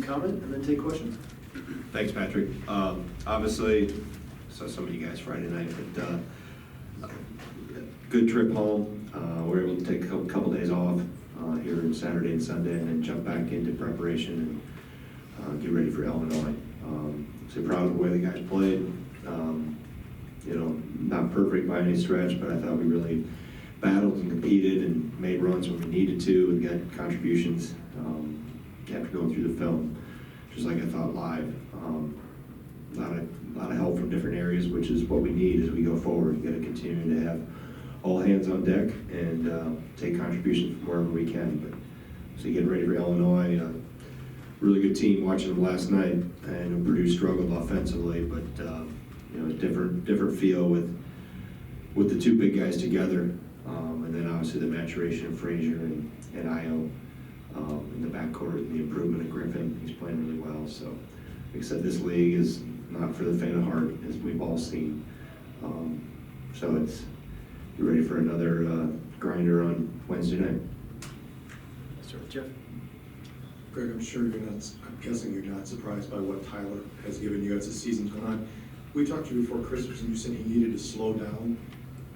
comment and then take questions. Thanks, Patrick. Obviously, saw some of you guys Friday night, but good trip home. We were able to take a couple days off here on Saturday and Sunday, and then jump back into preparation and get ready for Illinois. So proud of the way the guys played. You know, not perfect by any stretch, but I thought we really battled and competed and made runs when we needed to, and got contributions after going through the film, just like I thought live. A lot of help from different areas, which is what we need as we go forward. We got to continue to have all hands on deck and take contributions from wherever we can. But so getting ready for Illinois, really good team. Watching them last night, and Purdue struggled offensively, but you know, a different feel with the two big guys together, and then obviously the maturation of Frazier and Io in the backcourt, and the improvement of Griffin. He's playing really well. So, like I said, this league is not for the faint of heart, as we've all seen. So you're ready for another grinder on Wednesday night. Start with Jeff. Greg, I'm guessing you're not surprised by what Tyler has given you as the season's gone on. We talked to you before Christmas, and you said he needed to slow down.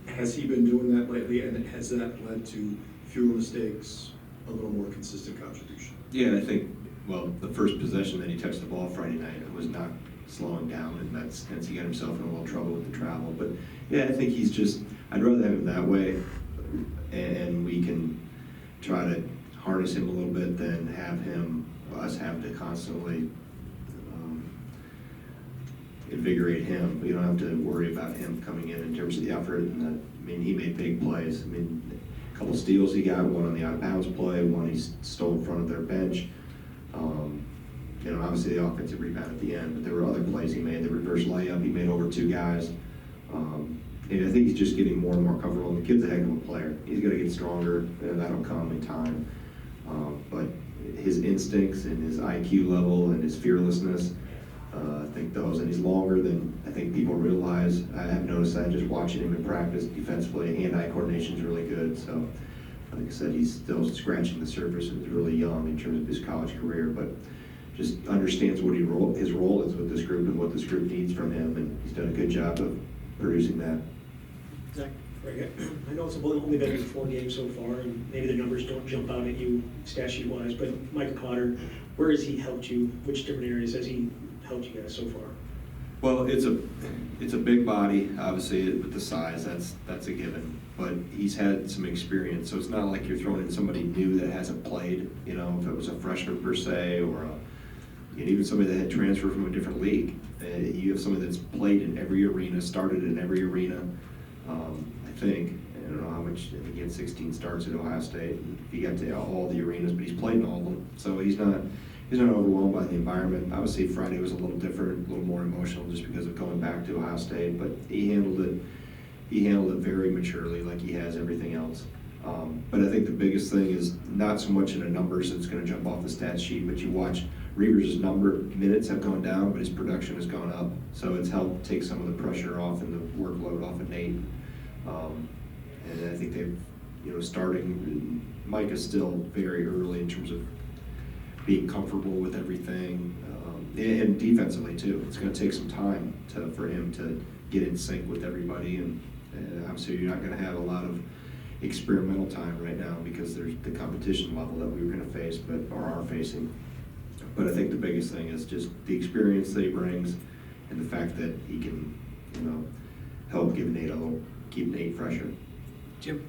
Has he been doing that lately, and has that led to fewer mistakes, a little more consistent contribution? Yeah, I think, well, the first possession that he touched the ball Friday night, it was not slowing down, and that's he got himself in a little trouble with the travel. But yeah, I think he's just, I'd rather have him that way, and we can try to harness him a little bit than us have to constantly invigorate him. We don't have to worry about him coming in terms of the effort. And I mean, he made big plays. I mean, a couple steals he got, one on the out of bounds play, one he stole in front of their bench. You know, obviously the offensive rebound at the end, but there were other plays he made. The reverse layup he made over two guys. And I think he's just getting more and more comfortable. And the kid's a heck of a player. He's going to get stronger, and that'll come in time. But his instincts and his IQ level and his fearlessness, I think those, and he's longer than I think people realize. I have noticed that just watching him in practice defensively. Hand-eye coordination is really good. So, like I said, he's still scratching the surface and is really young in terms of his college career, but just understands what his role is with this group and what this group needs from him, and he's done a good job of producing that. Zach. Greg, I know it's only been 4 games so far, and maybe the numbers don't jump out at you stat sheet wise, but Micah Potter, where has he helped you? Which different areas has he helped you guys so far? Well, it's a big body, obviously, with the size, that's a given. But he's had some experience, so it's not like you're throwing in somebody new that hasn't played. You know, if it was a freshman per se, or even somebody that had transferred from a different league. You have somebody that's played in every arena, started in every arena. I don't know how much. I think he had 16 starts at Ohio State. He got to all the arenas, but he's played in all of them, so he's not overwhelmed by the environment. Obviously, Friday was a little different, a little more emotional, just because of going back to Ohio State. But he handled it very maturely, like he has everything else. But I think the biggest thing is not so much in the numbers that's going to jump off the stat sheet, but you watch Reavers' minutes have gone down, but his production has gone up. So it's helped take some of the pressure off and the workload off of Nate. And I think they've, starting, Mike is still very early in terms of being comfortable with everything, and defensively too. It's going to take some time for him to get in sync with everybody, and obviously you're not going to have a lot of experimental time right now because there's the competition level that we were going to face, or are facing. But I think the biggest thing is just the experience that he brings, and the fact that he can, help keep Nate fresher. Jim.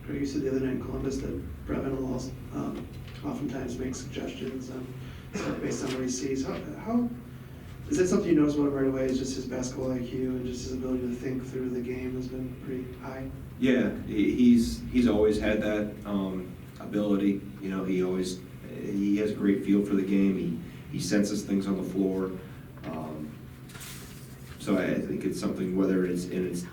Greg, you said the other night in Columbus that Brett Menelaus oftentimes makes suggestions based on what he sees. How is that something you notice about him right away? Is just his basketball IQ and just his ability to think through the game has been pretty high? Yeah, he's always had that ability. He has a great feel for the game. He senses things on the floor. So I think it's something, it's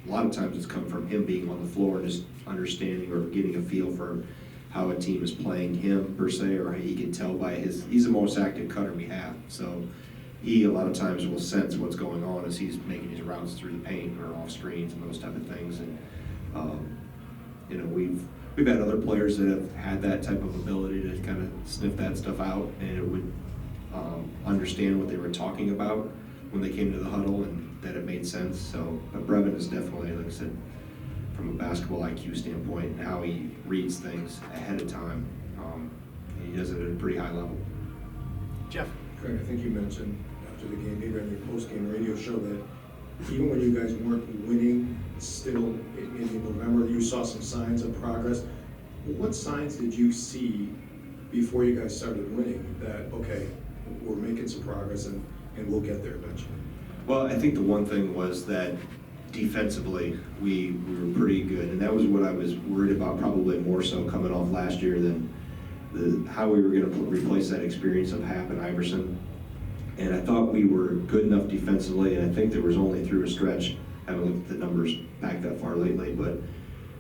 a lot of times it's come from him being on the floor and just understanding or getting a feel for how a team is playing him per se, or he can tell by he's the most active cutter we have. So he a lot of times will sense what's going on as he's making his routes through the paint or off screens and those type of things. And we've had other players that have had that type of ability to kind of sniff that stuff out, and understand what they were talking about when they came to the huddle, and that it made sense. So, but Brevin is definitely, like I said, from a basketball IQ standpoint, and how he reads things ahead of time, he does it at a pretty high level. Jeff? Craig, I think you mentioned after the game, maybe on your post-game radio show, that even when you guys weren't winning, still in November, you saw some signs of progress. What signs did you see before you guys started winning that, okay, we're making some progress and we'll get there eventually? Well, I think the one thing was that defensively, we were pretty good, and that was what I was worried about, probably more so coming off last year than how we were going to replace that experience of Happ and Iverson. And I thought we were good enough defensively, and I think there was only through a stretch, I haven't looked at the numbers back that far lately, but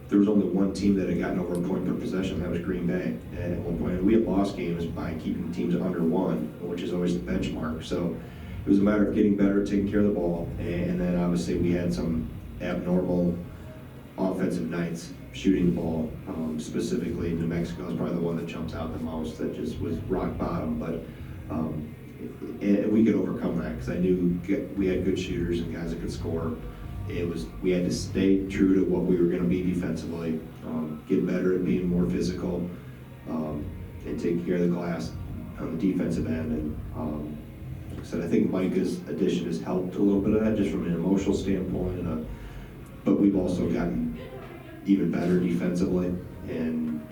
there was only one team that had gotten over a point per possession, that was Green Bay. And at one point, we had lost games by keeping teams under one, which is always the benchmark. So it was a matter of getting better, taking care of the ball, and then obviously we had some abnormal offensive nights shooting the ball. Specifically, New Mexico is probably the one that jumps out the most, that just was rock bottom. But and we could overcome that because I knew we had good shooters and guys that could score. We had to stay true to what we were going to be defensively, get better at being more physical, and taking care of the glass on the defensive end. And like I said, I think Micah's addition has helped a little bit of that, just from an emotional standpoint. But we've also gotten even better defensively. And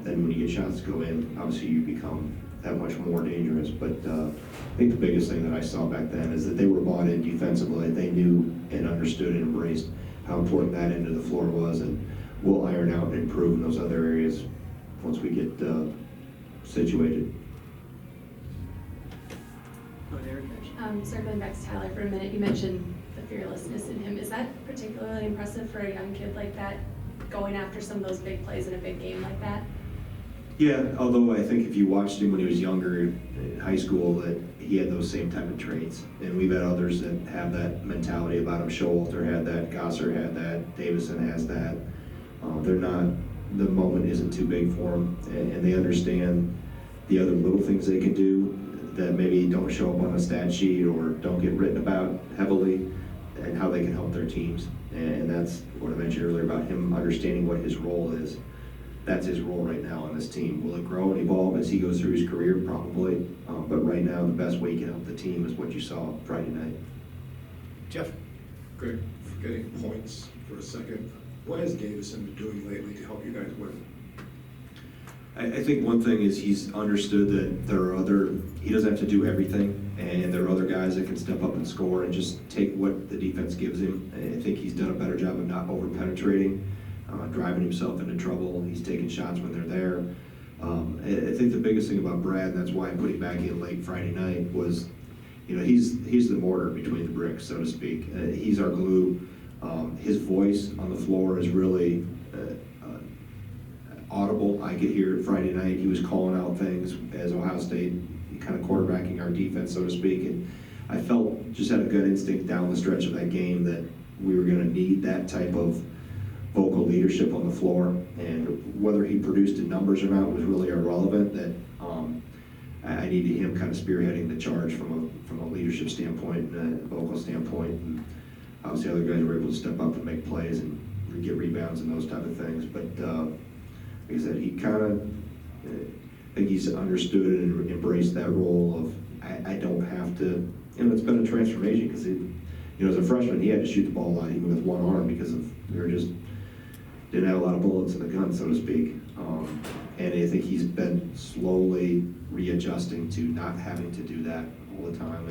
then when you get shots to go in, obviously you become that much more dangerous. But I think the biggest thing that I saw back then is that they were bought in defensively. They knew and understood and embraced how important that end of the floor was, and we'll iron out and improve in those other areas once we get situated. Go ahead, Eric. Circling back to Tyler for a minute, you mentioned the fearlessness in him. Is that particularly impressive for a young kid like that, going after some of those big plays in a big game like that? Yeah, although I think if you watched him when he was younger in high school, that he had those same type of traits. And we've had others that have that mentality about him. Showalter had that, Gosser had that, Davison has that. They're not, the moment isn't too big for them, and they understand the other little things they can do that maybe don't show up on a stat sheet or don't get written about heavily, and how they can help their teams. And that's what I mentioned earlier about him understanding what his role is. That's his role right now on this team. Will it grow and evolve as he goes through his career? Probably. But right now, the best way he can help the team is what you saw Friday night. Jeff? Greg, forgetting points for a second, what has Davison been doing lately to help you guys win? I think one thing is he's understood that he doesn't have to do everything, and there are other guys that can step up and score and just take what the defense gives him. I think he's done a better job of not over-penetrating, driving himself into trouble. He's taking shots when they're there. I think the biggest thing about Brad, and that's why I put him back in late Friday night, was, he's the mortar between the bricks, so to speak. He's our glue. His voice on the floor is really audible. I could hear it Friday night. He was calling out things as Ohio State, kind of quarterbacking our defense, so to speak. And I felt, just had a good instinct down the stretch of that game, that we were going to need that type of vocal leadership on the floor. And whether he produced in numbers or not was really irrelevant. That I needed him kind of spearheading the charge from a leadership standpoint and a vocal standpoint. And obviously other guys were able to step up and make plays and get rebounds and those type of things. But like I said, he kind of, I think he's understood and embraced that role of, I don't have to, it's been a transformation because as a freshman, he had to shoot the ball a lot, even with one arm, because didn't have a lot of bullets in the gun, so to speak. And I think he's been slowly readjusting to not having to do that all the time.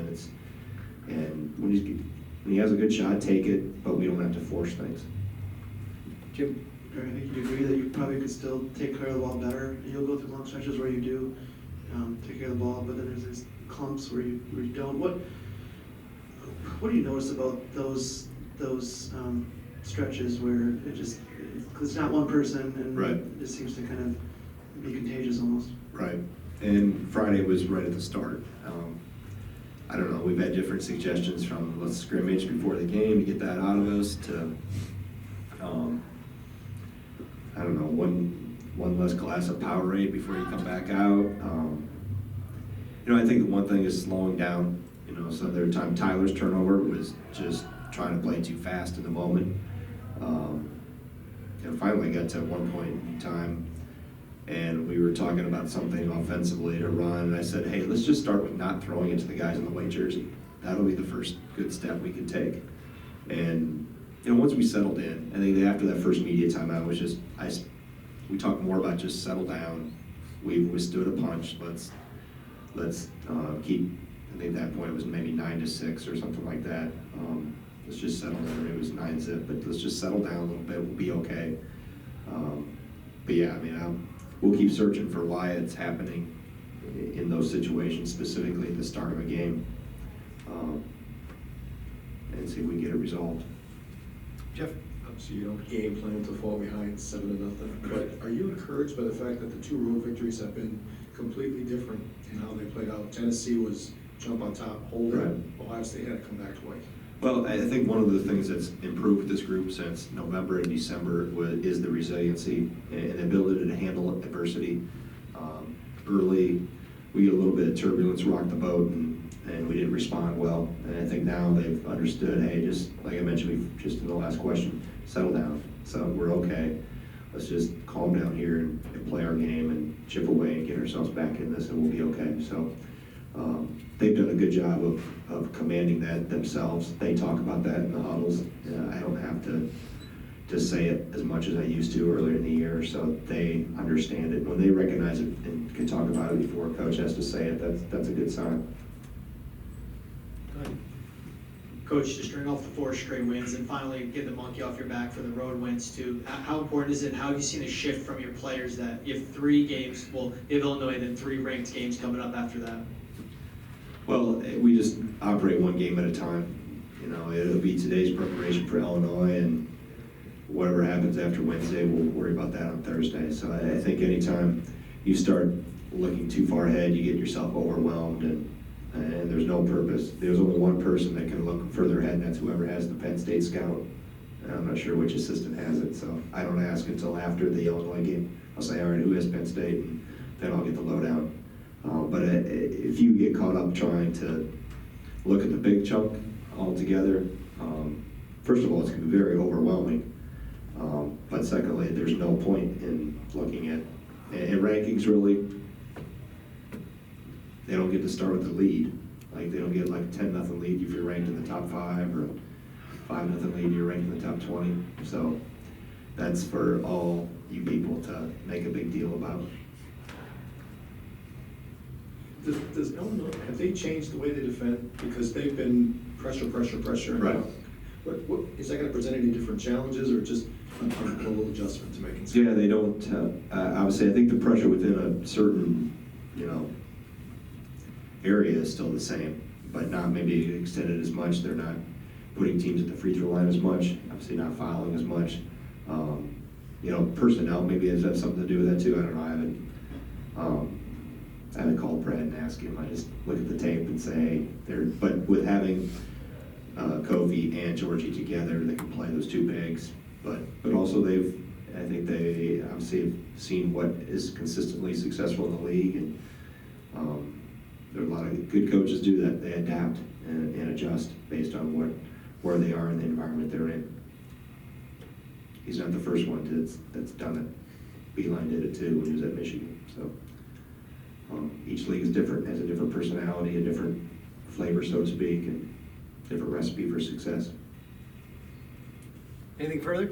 And when he has a good shot, take it, but we don't have to force things. Jim? I think you agree that you probably could still take care of the ball better. You'll go through long stretches where you do take care of the ball, but then there's these clumps where you don't. What do you notice about those stretches where cause it's not one person and Right. it just seems to kind of be contagious almost? Right. And Friday was right at the start. I don't know, we've had different suggestions from let's scrimmage before the game to get that out of us to, I don't know, one less glass of Powerade before you come back out. I think the one thing is slowing down. Some of their time, Tyler's turnover was just trying to play too fast in the moment. Finally got to one point in time, and we were talking about something offensively to run, and I said, hey, let's just start with not throwing it to the guys in the white jersey. That'll be the first good step we can take. And once we settled in, I think after that first media timeout was just, we talked more about just settle down. We withstood a punch. Let's keep. I think at that point it was maybe 9-6 or something like that. Let's just settle down. It was 9-zip, but let's just settle down a little bit. We'll be okay. But yeah, we'll keep searching for why it's happening in those situations, specifically at the start of a game, and see if we can get it resolved. Jeff? Obviously, you don't game plan to fall behind 7-0, but are you encouraged by the fact that the two road victories have been completely different in how they played out? Tennessee was jump on top, hold it. Right. Ohio State had to come back twice. Well, I think one of the things that's improved with this group since November and December is the resiliency and the ability to handle adversity. Early, we get a little bit of turbulence, rock the boat, and we didn't respond well. And I think now they've understood, hey, just like I mentioned just in the last question, settle down. So we're okay. Let's just calm down here and play our game and chip away and get ourselves back in this, and we'll be okay. So they've done a good job of commanding that themselves. They talk about that in the huddles. I don't have to say it as much as I used to earlier in the year, so they understand it. When they recognize it and can talk about it before a coach has to say it, that's a good sign. Go ahead. Coach, to string off the 4 straight wins and finally get the monkey off your back for the road wins too, how important is it? How have you seen a shift from your players that you have 3 games, well, you have Illinois, then 3 ranked games coming up after that? Well, we just operate one game at a time. It'll be today's preparation for Illinois, and whatever happens after Wednesday, we'll worry about that on Thursday. So I think anytime you start looking too far ahead, you get yourself overwhelmed, and there's no purpose. There's only one person that can look further ahead, and that's whoever has the Penn State scout. And I'm not sure which assistant has it, so I don't ask until after the Illinois game. I'll say, all right, who has Penn State? And then I'll get the lowdown. But if you get caught up trying to look at the big chunk altogether, first of all, it's going to be very overwhelming. But secondly, there's no point in looking at, and rankings really, they don't get to start with the lead. Like they don't get like 10-0 lead if you're ranked in the top 5, or 5-0 lead if you're ranked in the top 20. So that's for all you people to make a big deal about. Does Illinois, have they changed the way they defend? Because they've been pressure. Right. What is that going to present any different challenges, or just a little adjustment to making? Yeah, they don't. Obviously, I think the pressure within a certain, area is still the same, but not maybe extended as much. They're not putting teams at the free throw line as much. Obviously, not fouling as much. Personnel maybe has something to do with that too. I don't know. I haven't called Brad and asked him. I just look at the tape and say, hey, but with having Kofi and Georgie together, they can play those 2 bigs. But also I think they obviously have seen what is consistently successful in the league, and there are a lot of good coaches do that. They adapt and adjust based on where they are in the environment they're in. He's not the first one that's done it. Beeline did it too when he was at Michigan. So each league is different, has a different personality, a different flavor, so to speak, and different recipe for success. Anything further?